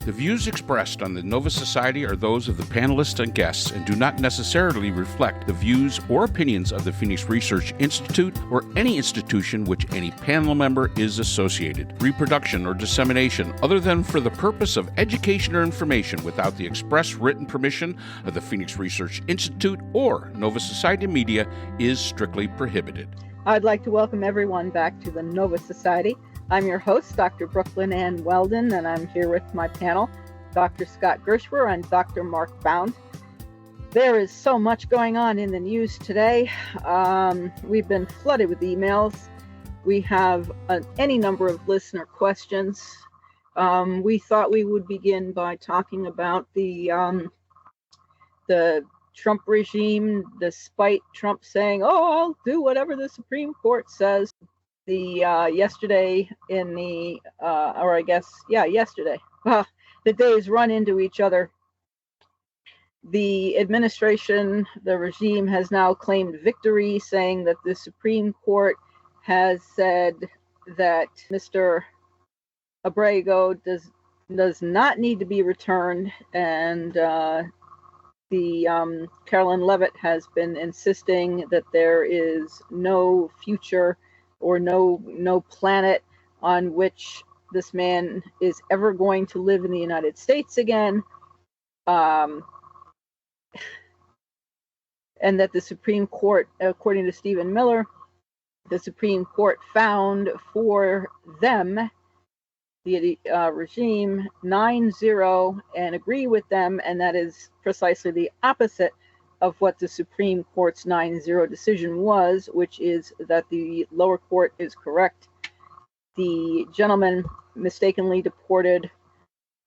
The views expressed on the Nova Society are those of the panelists and guests and do not necessarily reflect the views or opinions of the Phoenix Research Institute or any institution which any panel member is associated. Reproduction or dissemination, other than for the purpose of education or information without the express written permission of the Phoenix Research Institute or Nova Society Media, is strictly prohibited. I'd like to welcome everyone back to the Nova Society. I'm your host, Dr. Brooklyn Ann Weldon, and I'm here with my panel, Dr. Scott Gershwer and Dr. Mark Bound. There is so much going on in the news today. We've been flooded with emails. We have any number of listener questions. We thought we would begin by talking about the Trump regime, despite Trump saying, "Oh, I'll do whatever the Supreme Court says." Yesterday yesterday, the days run into each other. The administration, the regime has now claimed victory, saying that the Supreme Court has said that Mr. Abrego does not need to be returned, and Carolyn Leavitt has been insisting that there is no future or no planet on which this man is ever going to live in the United States again, and that the Supreme Court, according to Stephen Miller, the Supreme Court found for them, the regime, 9-0 and agree with them, and that is precisely the opposite of what the Supreme Court's 9-0 decision was, which is that the lower court is correct. The gentleman mistakenly deported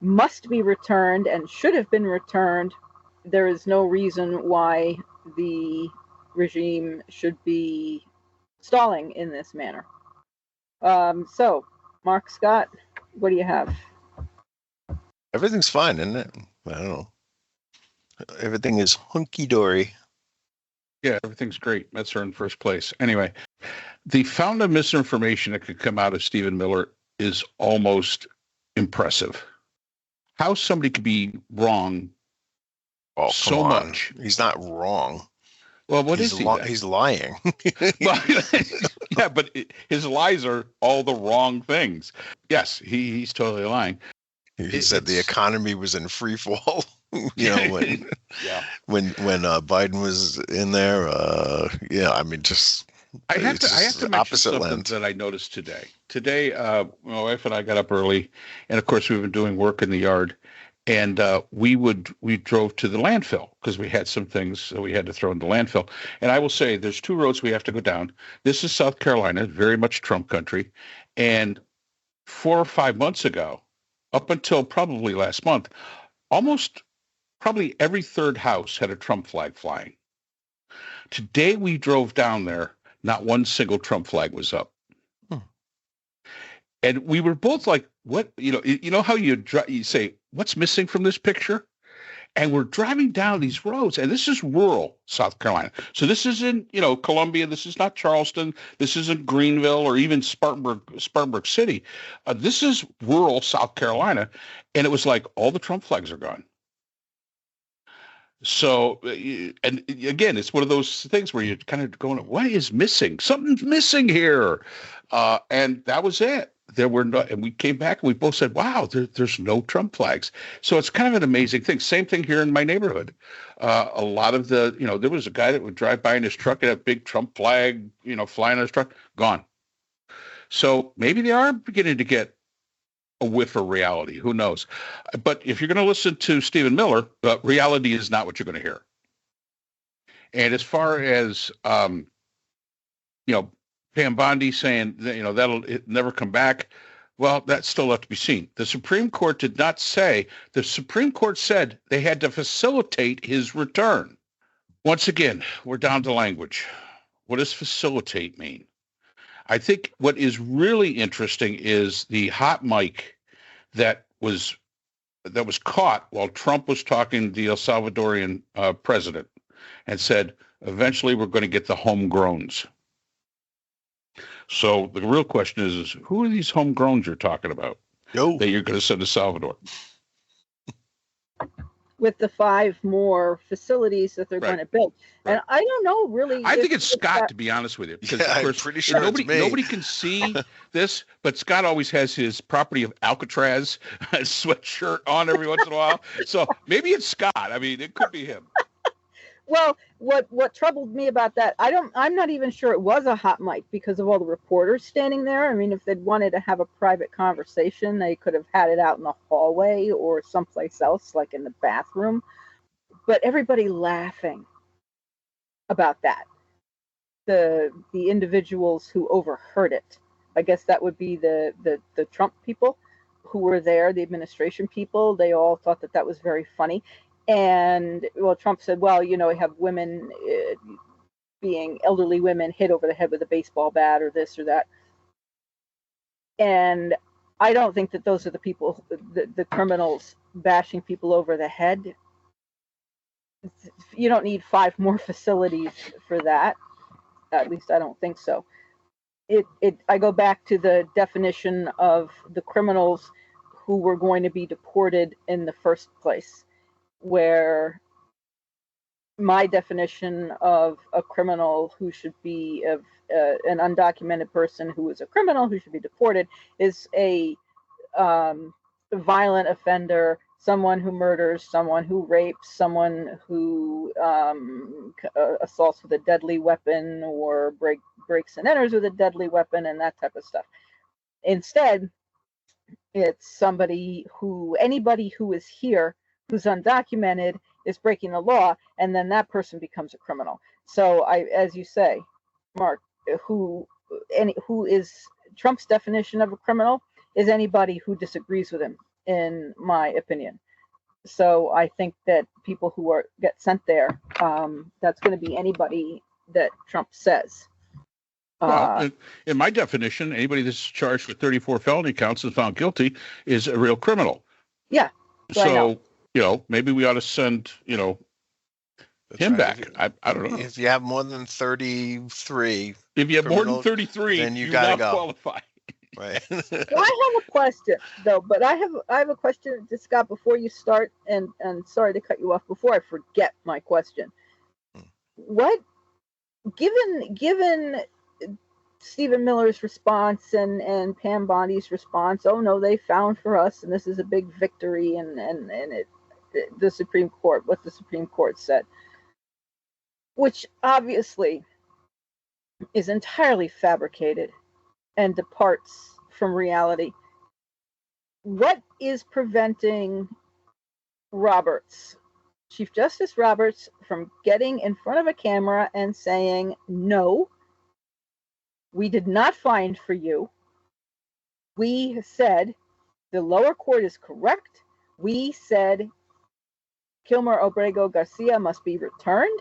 must be returned and should have been returned. There is no reason why the regime should be stalling in this manner. So, Mark, Scott, what do you have? Everything's fine, isn't it? I don't know. Everything is hunky-dory. Yeah, everything's great. Mets are in first place. Anyway, the amount of misinformation that could come out of Stephen Miller is almost impressive. How somebody could be wrong so much. He's not wrong. Well, what is he? He's lying. Yeah, but his lies are all the wrong things. Yes, he's totally lying. He said the economy was in free fall. When Biden was in there, I have to mention something that I noticed today. Today, my wife and I got up early, and of course we've been doing work in the yard, and we drove to the landfill because we had some things that we had to throw in the landfill. And I will say, there's two roads we have to go down. This is South Carolina, very much Trump country, and 4 or 5 months ago, up until probably last month, probably every third house had a Trump flag flying. Today we drove down there, not one single Trump flag was up. And we were both like, what, you know how you say, what's missing from this picture? And we're driving down these roads, and this is rural South Carolina. So this isn't, Columbia. This is not Charleston. This isn't Greenville or even Spartanburg City. This is rural South Carolina. And it was like all the Trump flags are gone. So, and again, it's one of those things where you're kind of going, what is missing? Something's missing here. And that was it. There were no, and we came back and we both said, wow, there's no Trump flags. So it's kind of an amazing thing. Same thing here in my neighborhood. A lot of there was a guy that would drive by in his truck and have a big Trump flag, flying on his truck, gone. So maybe they are beginning to get a whiff of reality. Who knows? But if you're going to listen to Stephen Miller, reality is not what you're going to hear. And as far as, Pam Bondi saying that, that'll never come back, well, that's still left to be seen. The Supreme Court did not say. The Supreme Court said they had to facilitate his return. Once again, we're down to language. What does facilitate mean? I think what is really interesting is the hot mic that was caught while Trump was talking to the El Salvadorian president and said, eventually we're going to get the homegrowns. So the real question is who are these homegrowns you're talking about that you're going to send to Salvador? with the 5 more facilities that they're going to build. Right. And I don't know really. I think it's Scott, to be honest with you, because of course I'm pretty sure nobody can see this, but Scott always has his property of Alcatraz sweatshirt on every once in a while. So maybe it's Scott. I mean, it could be him. Well, what troubled me about that, I'm not even sure it was a hot mic because of all the reporters standing there. I mean, if they'd wanted to have a private conversation, they could have had it out in the hallway or someplace else, like in the bathroom. But everybody laughing about that. The individuals who overheard it. I guess that would be the Trump people who were there, the administration people. They all thought that was very funny. And well, Trump said, well, we have women being elderly women hit over the head with a baseball bat or this or that. And I don't think that those are the people, the criminals bashing people over the head. You don't need 5 more facilities for that. At least I don't think so. I go back to the definition of the criminals who were going to be deported in the first place, where my definition of a criminal who should be an undocumented person who is a criminal who should be deported is a violent offender, someone who murders, someone who rapes, someone who assaults with a deadly weapon or breaks and enters with a deadly weapon and that type of stuff. Instead, it's anybody who is here who's undocumented is breaking the law, and then that person becomes a criminal. So as you say, Mark, who is Trump's definition of a criminal is anybody who disagrees with him, in my opinion. So I think that people who get sent there, that's going to be anybody that Trump says. Well, in my definition, anybody that's charged with 34 felony counts and found guilty is a real criminal. Yeah. So, maybe we ought to send, him back. I don't know. If you have more than 33. If you have more than 33, then you got to go. Qualify. Right. Well, I have a question, though, but I have a question to Scott before you start, and sorry to cut you off before I forget my question. What, given Stephen Miller's response and Pam Bondi's response, oh no, they found for us, and this is a big victory, and the Supreme Court, what the Supreme Court said, which obviously is entirely fabricated and departs from reality. What is preventing Chief Justice Roberts, from getting in front of a camera and saying, no, we did not find for you. We said the lower court is correct. We said Kilmer Obrego Garcia must be returned.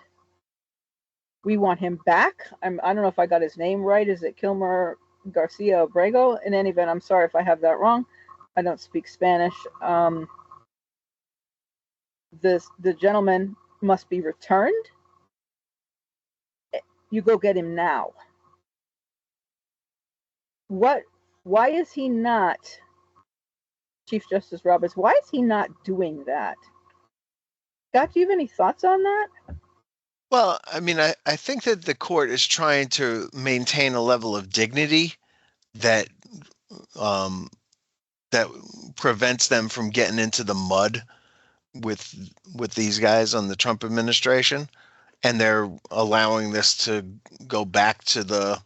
We want him back. I don't know if I got his name right. Is it Kilmer Garcia Obrego? In any event, I'm sorry if I have that wrong. I don't speak Spanish. The gentleman must be returned. You go get him now. Why is he not, Chief Justice Roberts, why is he not doing that? Scott, do you have any thoughts on that? Well, I mean, I think that the court is trying to maintain a level of dignity that that prevents them from getting into the mud with these guys on the Trump administration, and they're allowing this to go back to the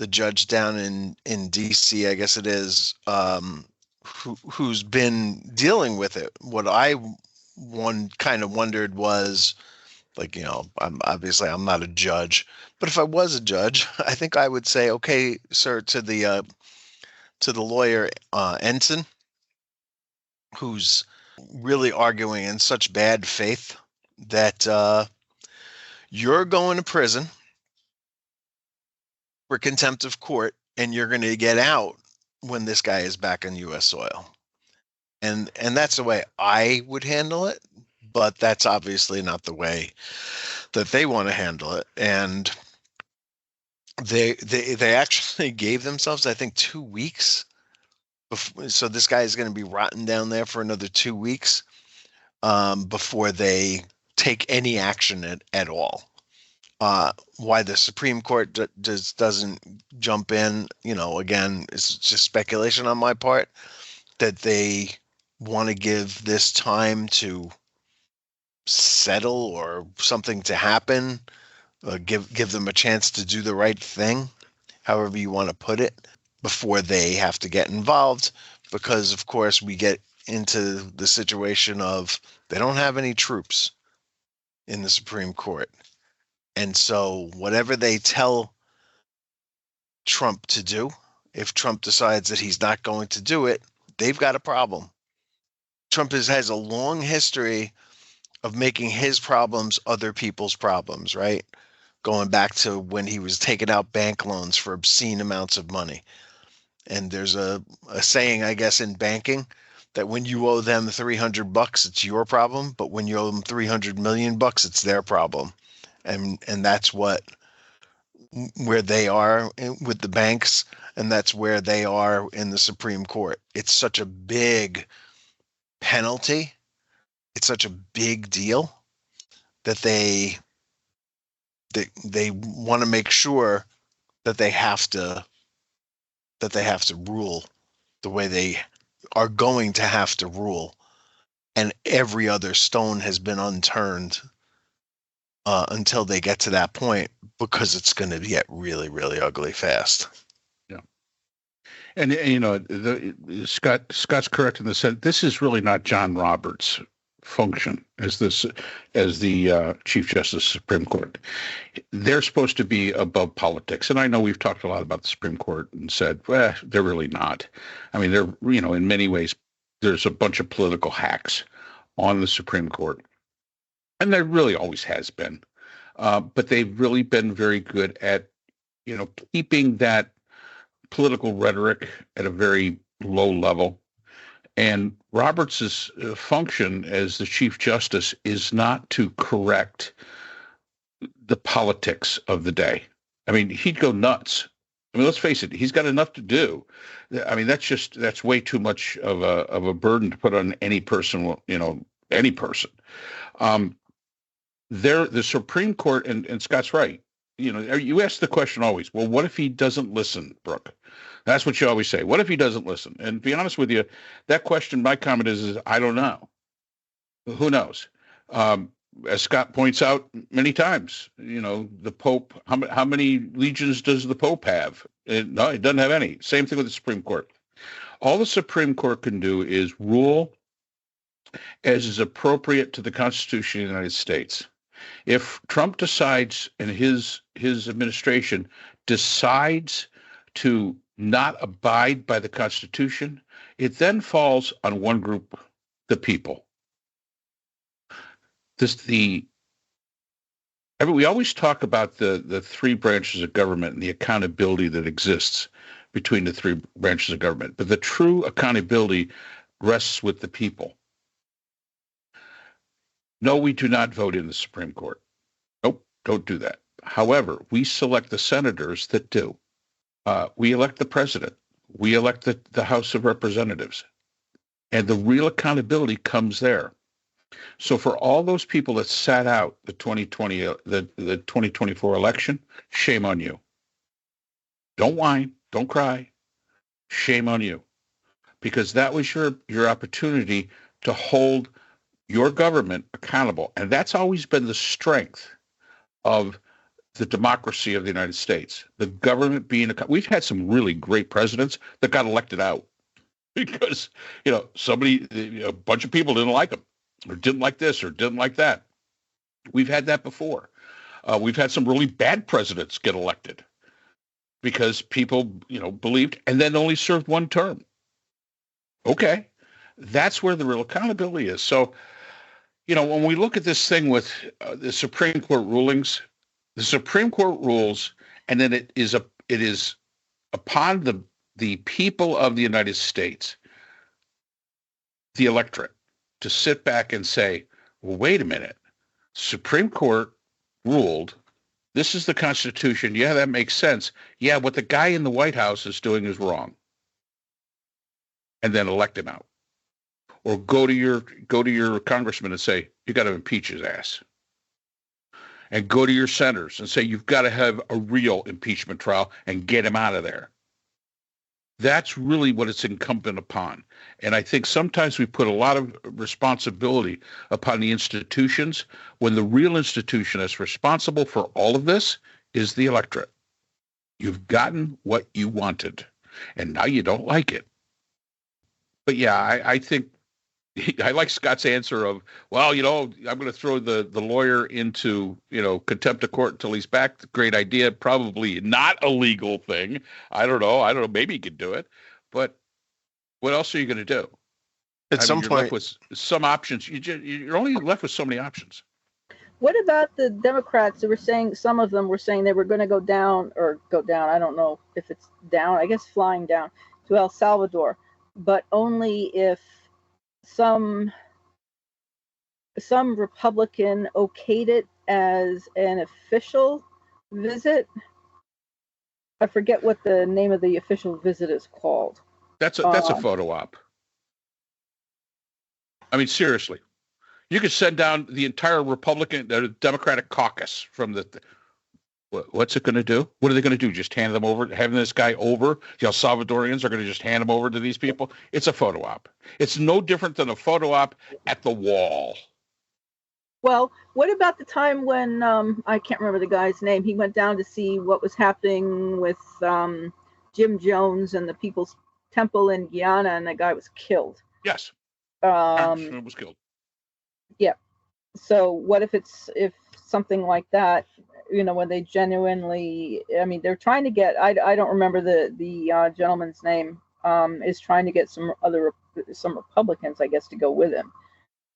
judge down in DC, I guess it is, who's been dealing with it. What I kind of wondered was, like, I'm not a judge, but if I was a judge, I think I would say, okay, sir, to the lawyer Ensign, who's really arguing in such bad faith that you're going to prison for contempt of court, and you're going to get out when this guy is back on U.S. soil. And that's the way I would handle it, but that's obviously not the way that they want to handle it. And they actually gave themselves, I think, 2 weeks. So this guy is going to be rotting down there for another 2 weeks before they take any action at all. Why the Supreme Court just doesn't jump in, again, it's just speculation on my part, that they want to give this time to settle or something to happen, give them a chance to do the right thing, however you want to put it, before they have to get involved. Because, of course, we get into the situation of they don't have any troops in the Supreme Court. And so whatever they tell Trump to do, if Trump decides that he's not going to do it, they've got a problem. Trump has a long history of making his problems other people's problems, right? Going back to when he was taking out bank loans for obscene amounts of money. And there's a saying, I guess, in banking that when you owe them $300, it's your problem, but when you owe them $300 million, it's their problem. And that's where they are with the banks, and that's where they are in the Supreme Court. It's such a big penalty. It's such a big deal that they want to make sure that they have to rule the way they are going to have to rule, and every other stone has been unturned until they get to that point, because it's going to get really, really ugly fast. Yeah, and Scott's correct in the sense this is really not John Roberts' function as the Chief Justice of the Supreme Court. They're supposed to be above politics, and I know we've talked a lot about the Supreme Court and said, well, they're really not. I mean, they're in many ways there's a bunch of political hacks on the Supreme Court, and there really always has been. But they've really been very good at, keeping that political rhetoric at a very low level. And Roberts' function as the Chief Justice is not to correct the politics of the day. I mean, he'd go nuts. I mean, let's face it, he's got enough to do. I mean, that's way too much of a burden to put on any person, any person. The Supreme Court, and Scott's right. You ask the question always, well, what if he doesn't listen, Brooke? That's what you always say. What if he doesn't listen? And to be honest with you, that question, my comment is I don't know. Who knows? As Scott points out many times, the Pope, how many legions does the Pope have? No, it doesn't have any. Same thing with the Supreme Court. All the Supreme Court can do is rule as is appropriate to the Constitution of the United States. If Trump decides and his administration decides to not abide by the Constitution, it then falls on one group, the people. We always talk about the three branches of government and the accountability that exists between the three branches of government, but the true accountability rests with the people. No, we do not vote in the Supreme Court. Nope, don't do that. However, we select the senators that do. We elect the president. We elect the House of Representatives. And the real accountability comes there. So for all those people that sat out the 2024 election, shame on you. Don't whine. Don't cry. Shame on you. Because that was your opportunity to hold your government accountable. And that's always been the strength of the democracy of the United States. The government being we've had some really great presidents that got elected out because, a bunch of people didn't like them or didn't like this or didn't like that. We've had that before. We've had some really bad presidents get elected because people, believed and then only served one term. Okay. That's where the real accountability is. So, when we look at this thing with the Supreme Court rulings, the Supreme Court rules, and then it is upon the people of the United States, the electorate, to sit back and say, well, wait a minute, Supreme Court ruled, this is the Constitution. Yeah, that makes sense. Yeah, what the guy in the White House is doing is wrong. And then elect him out. or go to your congressman and say, you got to impeach his ass. And go to your senators and say, you've got to have a real impeachment trial and get him out of there. That's really what it's incumbent upon. And I think sometimes we put a lot of responsibility upon the institutions when the real institution that's responsible for all of this is the electorate. You've gotten what you wanted, and now you don't like it. But yeah, I think I like Scott's answer of, well, I'm going to throw the lawyer into, contempt of court until he's back. Great idea. Probably not a legal thing. I don't know. Maybe he could do it. But what else are you going to do? At some you're point, left with some options. You're only left with so many options. What about the Democrats? They were saying, some of them were saying they were going to go down. I don't know if it's down. I guess flying down to El Salvador, but only if some Republican okayed it as an official visit. I forget what the name of the official visit is called. That's a photo op. I mean, seriously, you could send down the entire Democratic caucus from the. What's it going to do? What are they going to do? Just hand them over, having this guy over? The El Salvadorians are going to just hand him over to these people? It's a photo op. It's no different than a photo op at the wall. Well, what about the time when, I can't remember the guy's name, he went down to see what was happening with Jim Jones and the People's Temple in Guyana, and the guy was killed? Yes. Was killed. Yeah. So what if something like that, when they genuinely, they're trying to get, I don't remember the gentleman's name, is trying to get some Republicans, I guess, to go with him.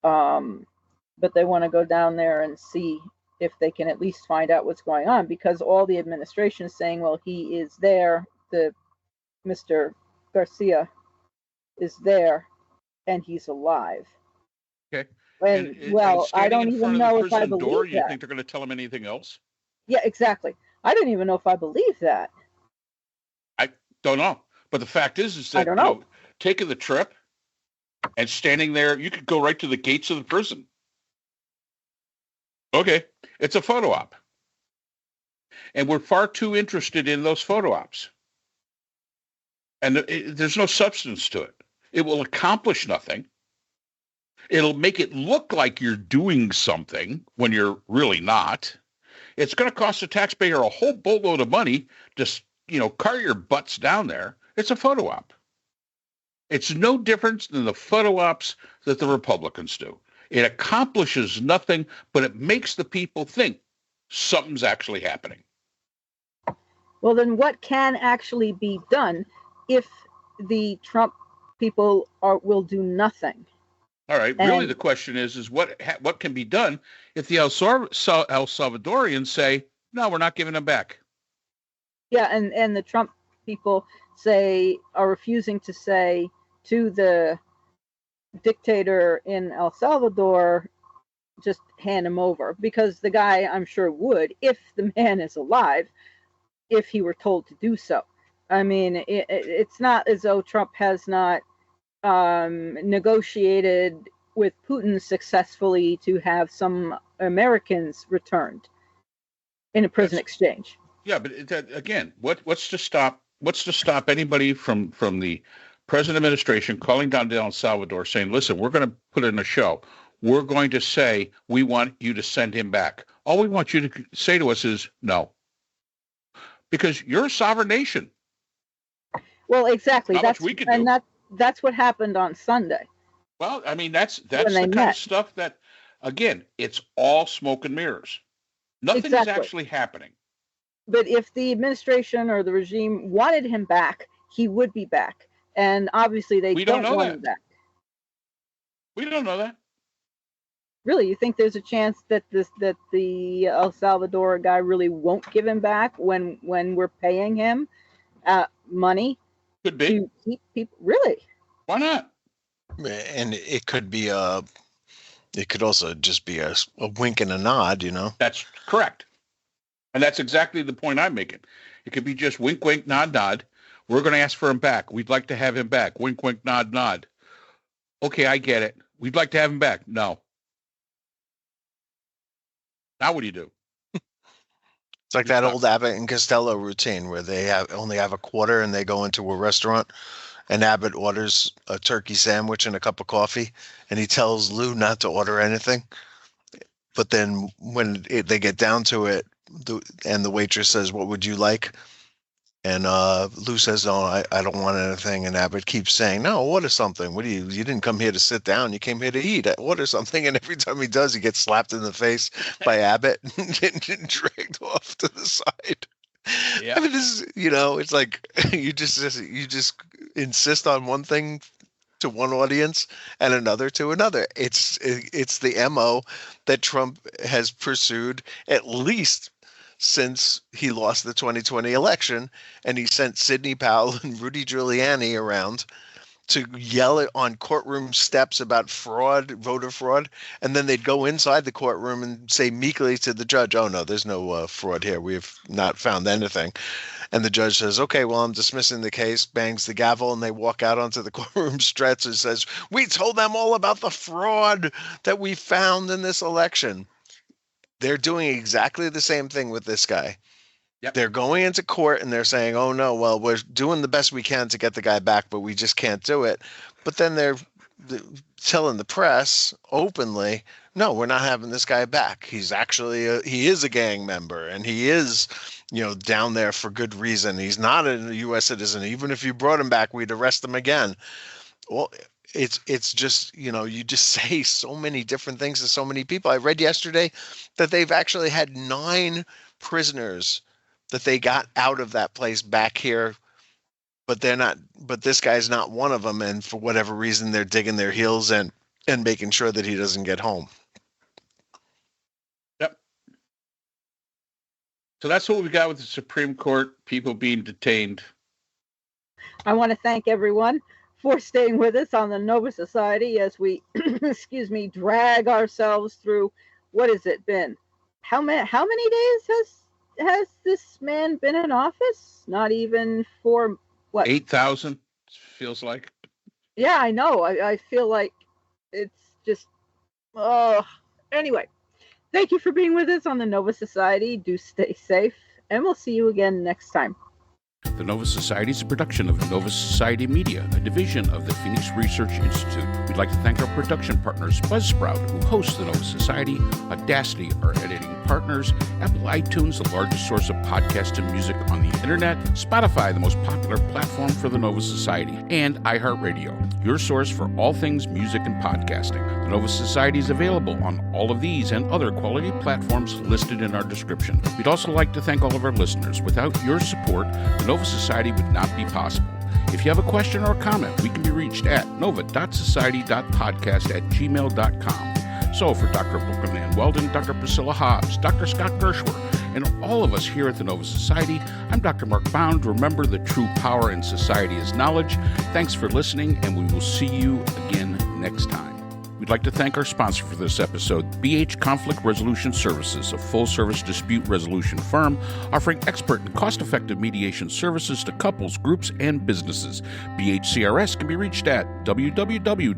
But they want to go down there and see if they can at least find out what's going on, because all the administration is saying, well, he is there, Mr. Garcia is there, and he's alive. Okay. And I don't even know if I believe that. You think they're going to tell him anything else? Yeah, exactly. I don't even know if I believe that. I don't know. But the fact is that, I don't know. Taking the trip and standing there, you could go right to the gates of the prison. Okay. It's a photo op. And we're far too interested in those photo ops. And there's no substance to it. It will accomplish nothing. It'll make it look like you're doing something when you're really not. It's going to cost the taxpayer a whole boatload of money to, cart your butts down there. It's a photo op. It's no different than the photo ops that the Republicans do. It accomplishes nothing, but it makes the people think something's actually happening. Well, then what can actually be done if the Trump people will do nothing? All right. Really, the question is what can be done if the El Salvadorians say, no, we're not giving them back? Yeah, and the Trump people are refusing to say to the dictator in El Salvador, just hand him over, because the guy, I'm sure, would, if the man is alive, if he were told to do so. I mean, it's not as though Trump has not negotiated with Putin successfully to have some Americans returned in a prison exchange. Yeah, but again, what's to stop anybody from the present administration calling down to El Salvador saying, listen, we're going to put in a show. We're going to say we want you to send him back. All we want you to say to us is no. Because you're a sovereign nation. Well, exactly. That's what happened on Sunday. Well, I mean, that's the kind of stuff that, again, it's all smoke and mirrors. Nothing is actually happening. But if the administration or the regime wanted him back, he would be back. And obviously they don't want him back. We don't know that. Really, you think there's a chance that the El Salvador guy really won't give him back when we're paying him money? Could be. To keep people. Really? Why not? And it could be it could also just be a wink and a nod, That's correct. And that's exactly the point I'm making. It could be just wink, wink, nod, nod. We're going to ask for him back. We'd like to have him back. Wink, wink, nod, nod. Okay, I get it. We'd like to have him back. No. Now what do you do? It's like that old Abbott and Costello routine where they only have a quarter and they go into a restaurant and Abbott orders a turkey sandwich and a cup of coffee and he tells Lou not to order anything. But then when they get down to it and the waitress says, "What would you like?" And Lou says, "No, I don't want anything." And Abbott keeps saying, "No, order something. What do you didn't come here to sit down. You came here to eat. Order something." And every time he does, he gets slapped in the face by Abbott and dragged off to the side. Yeah. I mean, this is, it's like you just insist on one thing to one audience and another to another. It's the MO that Trump has pursued at least since he lost the 2020 election, and he sent Sidney Powell and Rudy Giuliani around to yell on courtroom steps about fraud, voter fraud, and then they'd go inside the courtroom and say meekly to the judge, "Oh no, there's no fraud here. We have not found anything." And the judge says, "Okay, well, I'm dismissing the case," bangs the gavel, and they walk out onto the courtroom stretch and says, "We told them all about the fraud that we found in this election." They're doing exactly the same thing with this guy. Yep. They're going into court and they're saying, "Oh no, well, we're doing the best we can to get the guy back, but we just can't do it." But then they're telling the press openly, "No, we're not having this guy back. He's actually he is a gang member and he is, down there for good reason. He's not a U.S. citizen. Even if you brought him back, we'd arrest him again." Well, it's just, you just say so many different things to so many people. I read yesterday that they've actually had 9 prisoners that they got out of that place back here, but this guy's not one of them. And for whatever reason, they're digging their heels and making sure that he doesn't get home. Yep. So that's what we got with the Supreme Court, people being detained. I want to thank everyone for staying with us on the Nova Society as we, drag ourselves through. What has it been? How many days has this man been in office? Not even for what? 8,000 feels like. Yeah, I know. I feel like it's just. Anyway, thank you for being with us on the Nova Society. Do stay safe, and we'll see you again next time. The Nova Society is a production of Nova Society Media, a division of the Phoenix Research Institute. We'd like to thank our production partners, Buzzsprout, who hosts the Nova Society, Audacity, our editing partners, Apple iTunes, the largest source of podcasts and music on the internet, Spotify, the most popular platform for the Nova Society, and iHeartRadio, your source for all things music and podcasting. The Nova Society is available on all of these and other quality platforms listed in our description. We'd also like to thank all of our listeners. Without your support, the Nova Society would not be possible. If you have a question or a comment, we can be reached at nova.society.podcast@gmail.com. So for Dr. Brooklyn Ann Weldon, Dr. Priscilla Hobbs, Dr. Scott Gershwer, and all of us here at the Nova Society, I'm Dr. Mark Bound. Remember, the true power in society is knowledge. Thanks for listening, and we will see you again next time. We'd like to thank our sponsor for this episode, BH Conflict Resolution Services, a full-service dispute resolution firm offering expert and cost-effective mediation services to couples, groups, and businesses. BHCRS can be reached at www.bhcrs.com.